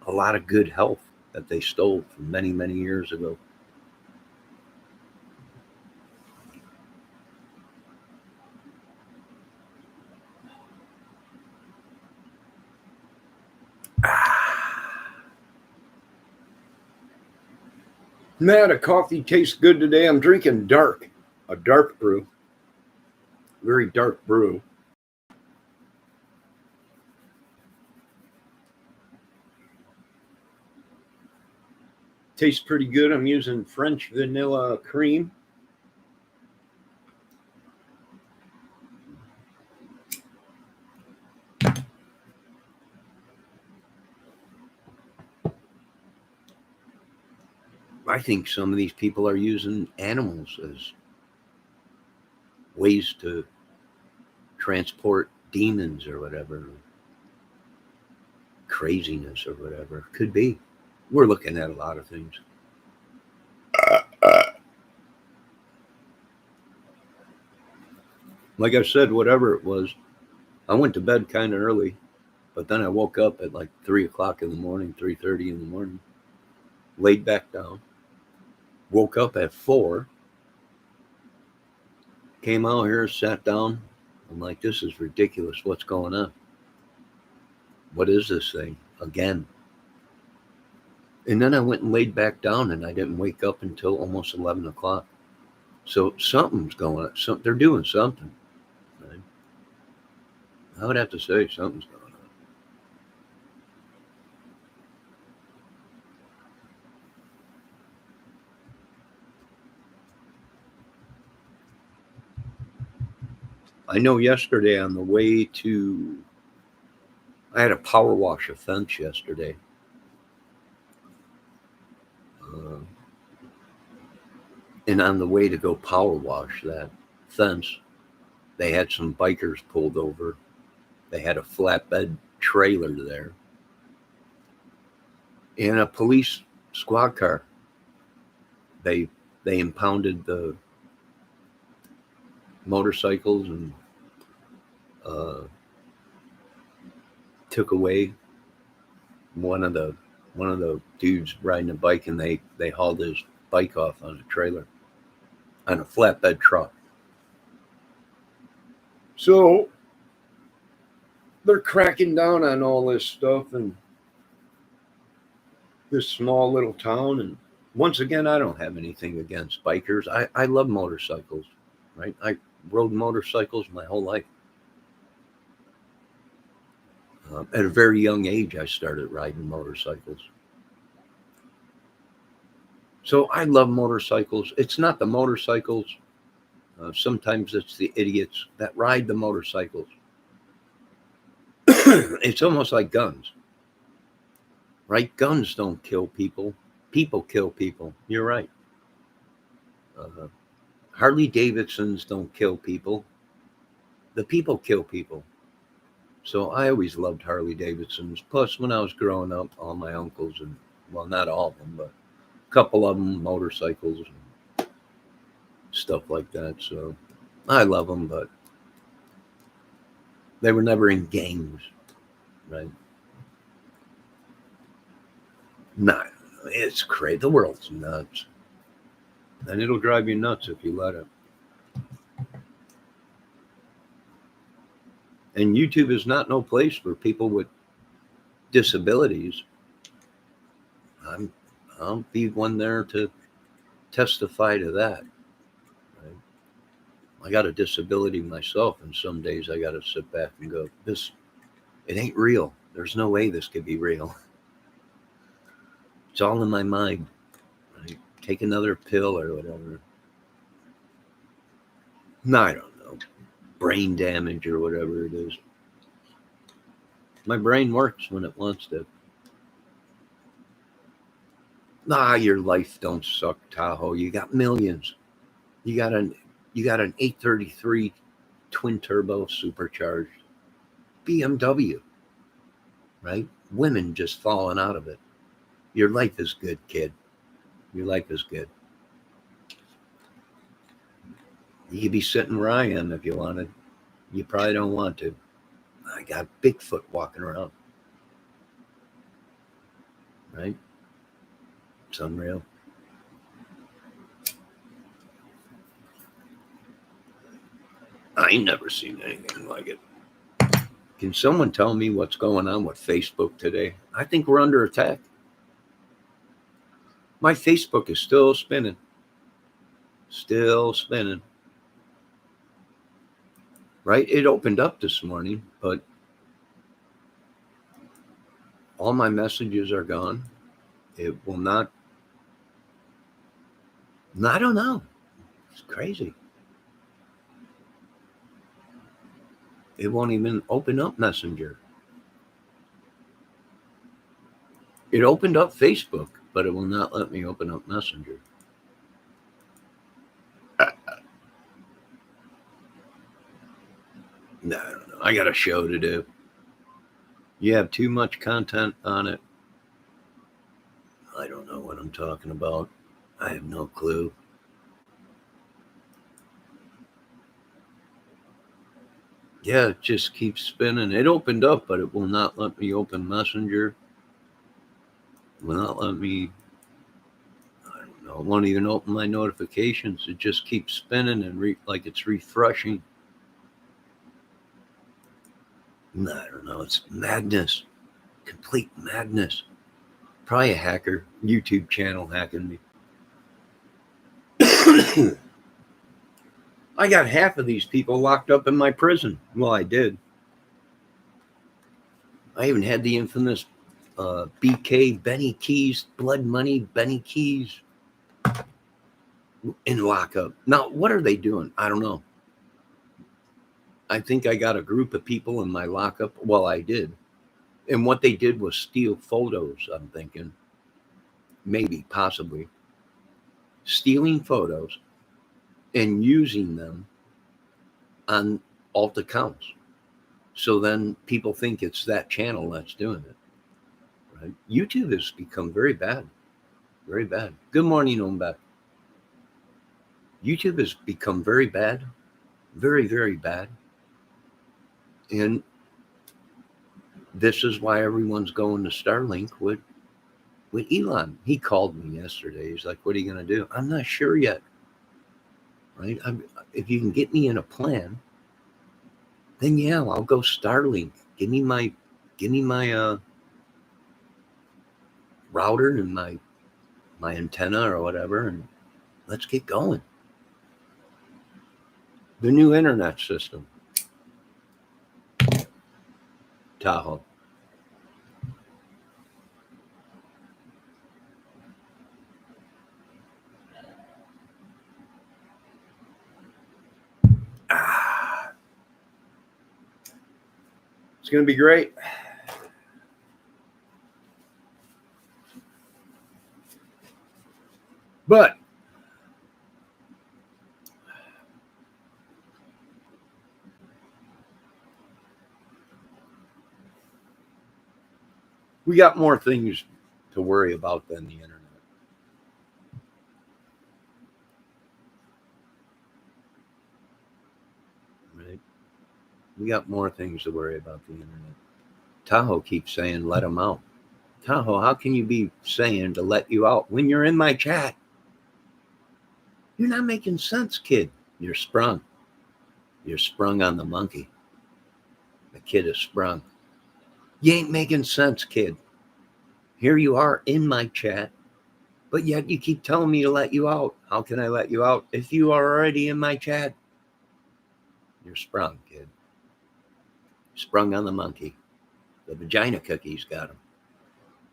a lot of good health that they stole from many, many years ago. Man, the coffee tastes good today. I'm drinking a dark brew, very dark brew. Tastes pretty good. I'm using French vanilla cream. I think some of these people are using animals as ways to transport demons or whatever, craziness or whatever. Could be. We're looking at a lot of things. Like I said, whatever it was, I went to bed kind of early, but then I woke up at like 3 o'clock in the morning, 3:30 in the morning, laid back down, woke up at 4, came out here, sat down. I'm like, this is ridiculous. What's going on? What is this thing? Again. And then I went and laid back down, and I didn't wake up until almost 11 o'clock. So something's going on. They're doing something. Right? I would have to say something's going on. I know yesterday on the way to, I had a power wash a fence yesterday. And on the way to go power wash that fence, they had some bikers pulled over. They had a flatbed trailer there and a police squad car. They impounded the motorcycles and took away one of the dudes riding a bike, and they hauled his bike off on a trailer, on a flatbed truck. So they're cracking down on all this stuff in this small little town. And once again, I don't have anything against bikers. I love motorcycles, right? I rode motorcycles my whole life. At a very young age, I started riding motorcycles. So I love motorcycles. It's not the motorcycles. Sometimes it's the idiots that ride the motorcycles. It's almost like guns, right? Guns don't kill people. People kill people. You're right. Harley Davidsons don't kill people. The people kill people. So I always loved Harley Davidsons. Plus, when I was growing up, all my uncles, and well, not all of them, but a couple of them, motorcycles and stuff like that. So I love them, but they were never in gangs, right? No, it's crazy. The world's nuts. And it'll drive you nuts if you let it. And YouTube is not no place for people with disabilities. I'll be one there to testify to that. Right? I got a disability myself, and some days I got to sit back and go, it ain't real. There's no way this could be real. It's all in my mind. Right? Take another pill or whatever. No, I don't know. Brain damage or whatever it is. My brain works when it wants to. Nah, your life don't suck, Tahoe. You got millions. You got an 833 twin turbo supercharged BMW, right? Women just falling out of it. Your life is good, kid. Your life is good. You could be sitting where I am if you wanted. You probably don't want to. I got Bigfoot walking around. Right? It's unreal. I ain't never seen anything like it. Can someone tell me what's going on with Facebook today? I think we're under attack. My Facebook is still spinning. Still spinning. Right? It opened up this morning, but all my messages are gone. It will not. I don't know. It's crazy. It won't even open up Messenger. It opened up Facebook, but it will not let me open up Messenger. No, I don't know. I got a show to do. You have too much content on it. I don't know what I'm talking about. I have no clue. Yeah, it just keeps spinning. It opened up, but it will not let me open Messenger. It will not let me, I don't know, it won't even open my notifications. It just keeps spinning and like it's refreshing. I don't know. It's madness. Complete madness. Probably a hacker. YouTube channel hacking me. I got half of these people locked up in my prison. Well, I did. I even had the infamous BK Benny Keys, Blood Money Benny Keys in lockup. Now, what are they doing? I don't know. I think I got a group of people in my lockup. Well, I did. And what they did was steal photos, I'm thinking. Maybe, possibly. Stealing photos and using them on alt accounts. So then people think it's that channel that's doing it. Right? YouTube has become very bad. Very bad. Good morning, Ombek. YouTube has become very bad. Very, very bad. And this is why everyone's going to Starlink with Elon. He called me yesterday. He's like, what are you going to do? I'm not sure yet. Right? If you can get me in a plan, then yeah, I'll go Starlink. Give me my router and my antenna or whatever, and let's get going. The new internet system. Tahoe. It's going to be great. But we got more things to worry about than the internet. Right? We got more things to worry about the internet. Tahoe keeps saying, let them out. Tahoe, how can you be saying to let you out when you're in my chat? You're not making sense, kid. You're sprung. You're sprung on the monkey. The kid is sprung. You ain't making sense, kid. Here you are in my chat, but yet you keep telling me to let you out. How can I let you out if you are already in my chat? You're sprung, kid. Sprung on the monkey. The vagina cookies got him.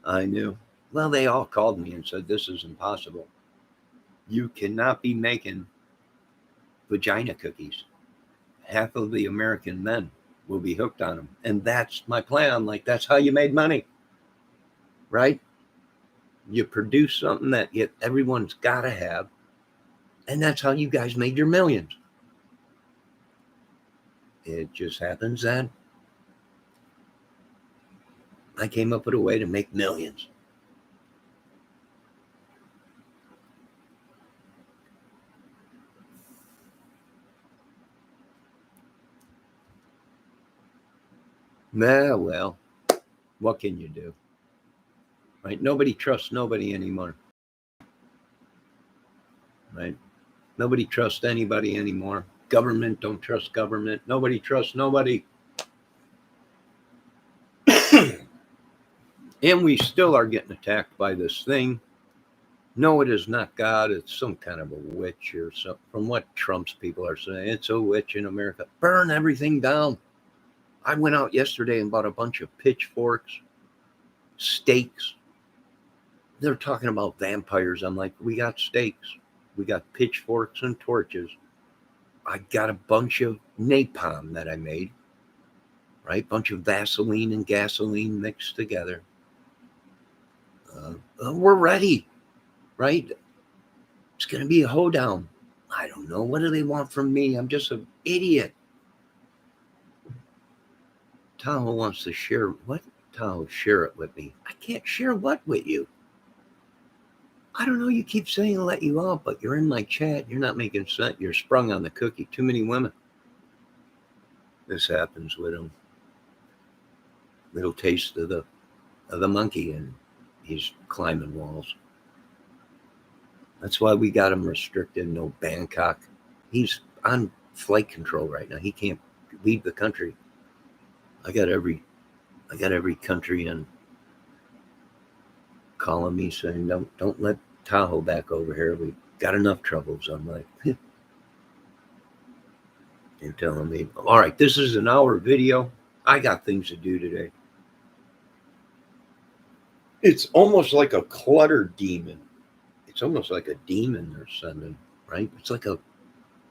I knew. Well, they all called me and said, this is impossible. You cannot be making vagina cookies. Half of the American men will be hooked on them. And that's my plan. Like, that's how you made money, right? You produce something that everyone's got to have. And that's how you guys made your millions. It just happens that I came up with a way to make millions. Well, what can you do? Right? Nobody trusts nobody anymore. Right? Nobody trusts anybody anymore. Government don't trust government. Nobody trusts nobody. And we still are getting attacked by this thing. No, it is not God. It's some kind of a witch or something. From what Trump's people are saying, it's a witch in America. Burn everything down. I went out yesterday and bought a bunch of pitchforks, stakes. They're talking about vampires. I'm like, we got stakes. We got pitchforks and torches. I got a bunch of napalm that I made, right? Bunch of Vaseline and gasoline mixed together. We're ready, right? It's going to be a hoedown. I don't know. What do they want from me? I'm just an idiot. Tahoe wants to share. What? Tahoe, share it with me. I can't share what with you? I don't know. You keep saying let you out, but you're in my chat. You're not making sense. You're sprung on the cookie. Too many women. This happens with him. Little taste of the monkey, and he's climbing walls. That's why we got him restricted. No Bangkok. He's on flight control right now. He can't leave the country. I got every country in calling me saying, don't let Tahoe back over here. We got enough troubles. I'm like, you're telling me, all right, this is an hour video. I got things to do today. It's almost like a clutter demon. It's almost like a demon they're sending, right? It's like a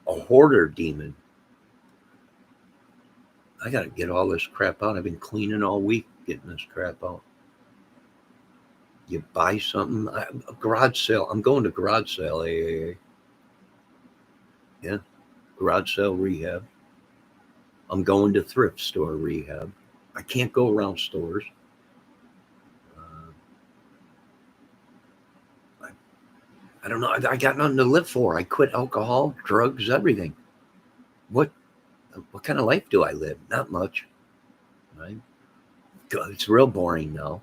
hoarder demon. I got to get all this crap out. I've been cleaning all week getting this crap out. You buy something, a garage sale. I'm going to garage sale, AAA. Yeah, garage sale rehab. I'm going to thrift store rehab. I can't go around stores. I don't know. I got nothing to live for. I quit alcohol, drugs, everything. What kind of life do I live? Not much, right? It's real boring now.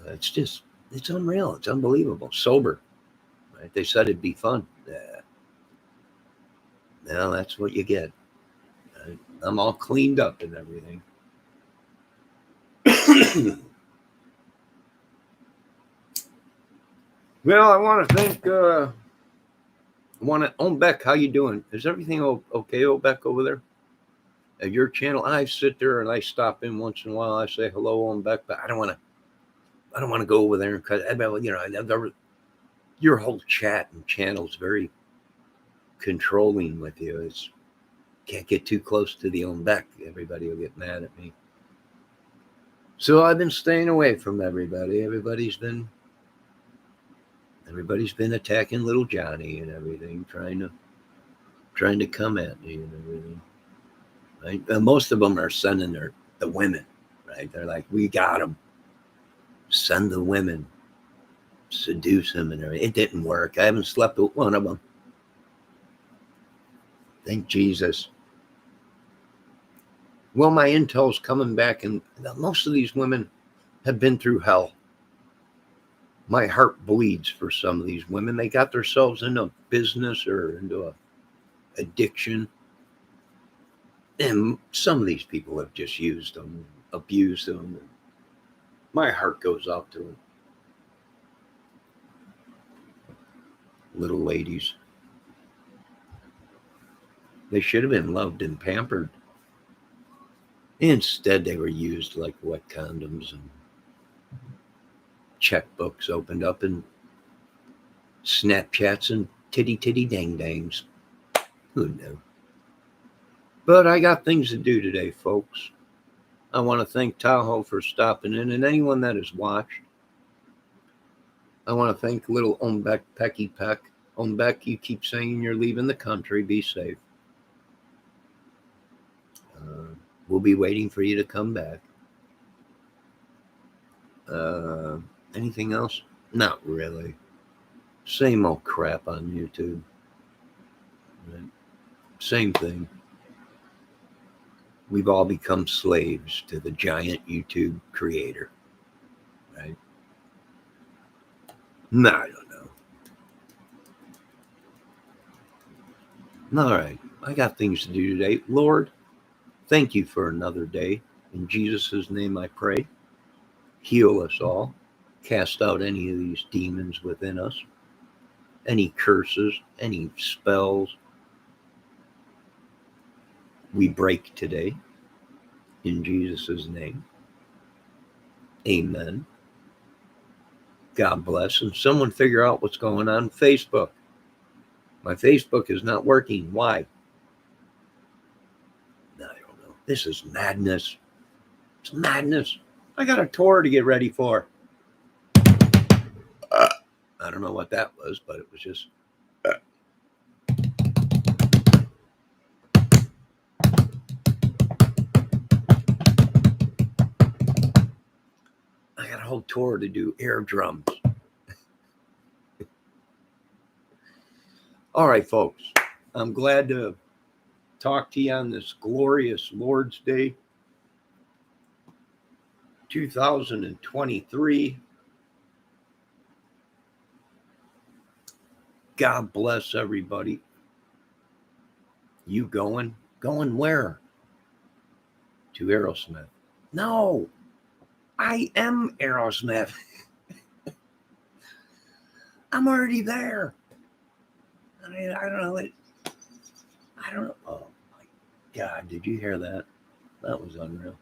It's unreal. It's unbelievable. Sober, right? They said it'd be fun. Well, that's what you get. Right? I'm all cleaned up and everything. Well, I want to thank. Beck, how you doing? Is everything okay, Beck, over there? At your channel, I sit there and I stop in once in a while. I say hello, Beck, but I don't want to go over there because your whole chat and channel is very controlling with you. Can't get too close to the Beck. Everybody will get mad at me. So I've been staying away from everybody. Everybody's been attacking little Johnny and everything, trying to come at me and everything. Right? And most of them are sending the women, right? They're like, we got them. Send the women, seduce them and everything. It didn't work. I haven't slept with one of them. Thank Jesus. Well, my intel's coming back, and most of these women have been through hell. My heart bleeds for some of these women. They got themselves into business or into a addiction. And some of these people have just used them, abused them. My heart goes out to them. Little ladies. They should have been loved and pampered. Instead, they were used like wet condoms. And checkbooks opened up and Snapchats and titty dang dangs. Who knew? But I got things to do today, folks. I want to thank Tahoe for stopping in, and anyone that has watched. I want to thank little Ombek Pecky Peck. Ombek, you keep saying you're leaving the country. Be safe. We'll be waiting for you to come back. Anything else? Not really. Same old crap on YouTube. Right? Same thing. We've all become slaves to the giant YouTube creator. Right? No, I don't know. All right. I got things to do today. Lord, thank you for another day. In Jesus' name I pray. Heal us all. Cast out any of these demons within us. Any curses, any spells. We break today. In Jesus' name. Amen. God bless. And someone figure out what's going on Facebook. My Facebook is not working. Why? I don't know. This is madness. It's madness. I got a tour to get ready for. I don't know what that was, but it was just. I got a whole tour to do air drums. All right, folks. I'm glad to talk to you on this glorious Lord's Day, 2023. God bless everybody. You going? Going where? To Aerosmith. No, I am Aerosmith. I'm already there. I mean, I don't know. I don't know. Oh, my God. Did you hear that? That was unreal.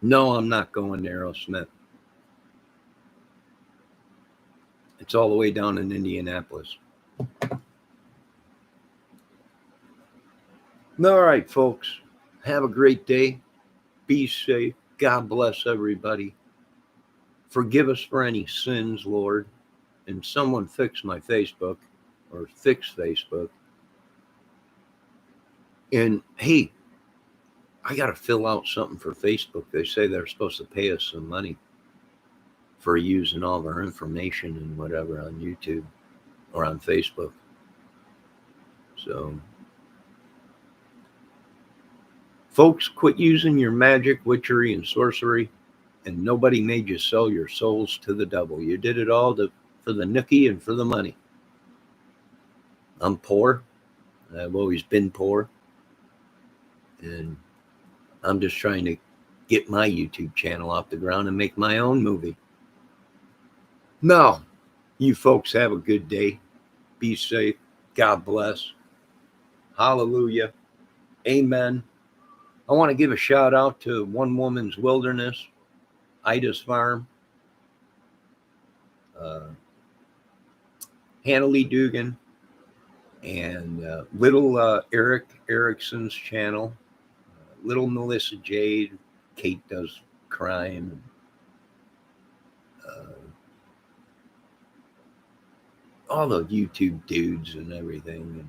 No, I'm not going to Aerosmith. It's all the way down in Indianapolis. All right, folks. Have a great day. Be safe. God bless everybody. Forgive us for any sins, Lord. And someone fix my Facebook or fix Facebook. And hey, I got to fill out something for Facebook. They say they're supposed to pay us some money for using all of our information and whatever on YouTube or on Facebook. So, folks, quit using your magic, witchery, and sorcery, and nobody made you sell your souls to the devil. You did it all for the nookie and for the money. I'm poor. I've always been poor. And I'm just trying to get my YouTube channel off the ground and make my own movie. No, you folks have a good day. Be safe. God bless. Hallelujah. Amen. I want to give a shout out to One Woman's Wilderness, Ida's Farm, Hannah Lee Dugan, and little Eric Erickson's channel, little Melissa Jade. Kate does crime. All the YouTube dudes and everything,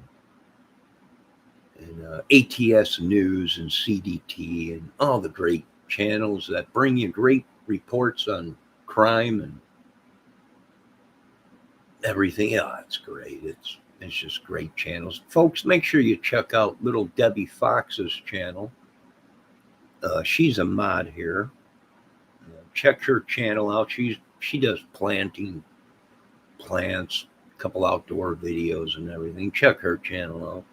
and ATS News and CDT and all the great channels that bring you great reports on crime and everything. Yeah, it's great. It's just great channels. Folks, make sure you check out little Debbie Fox's channel. She's a mod here. Check her channel out. She does planting plants, a couple outdoor videos and everything. Check her channel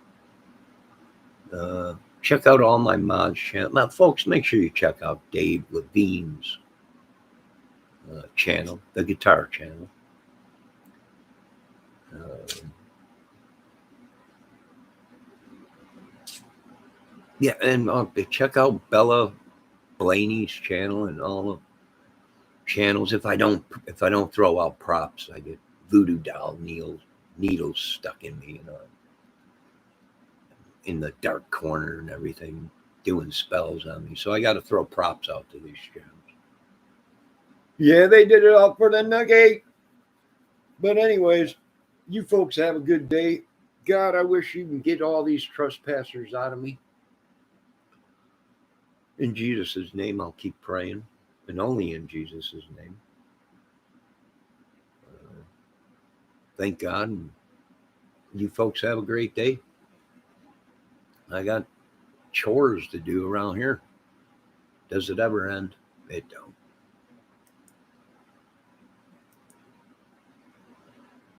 out. Check out all my mods channel. Now, folks, make sure you check out Dave Levine's channel, the guitar channel. Yeah, and check out Bella Blaney's channel and all the channels. If I don't throw out props, I get voodoo doll needles stuck in me, in the dark corner and everything, doing spells on me. So I got to throw props out to these channels. Yeah, they did it all for the nugget. But anyways, you folks have a good day. God, I wish you can get all these trespassers out of me. In Jesus' name, I'll keep praying, and only in Jesus' name. Thank God. And you folks have a great day. I got chores to do around here. Does it ever end? It don't.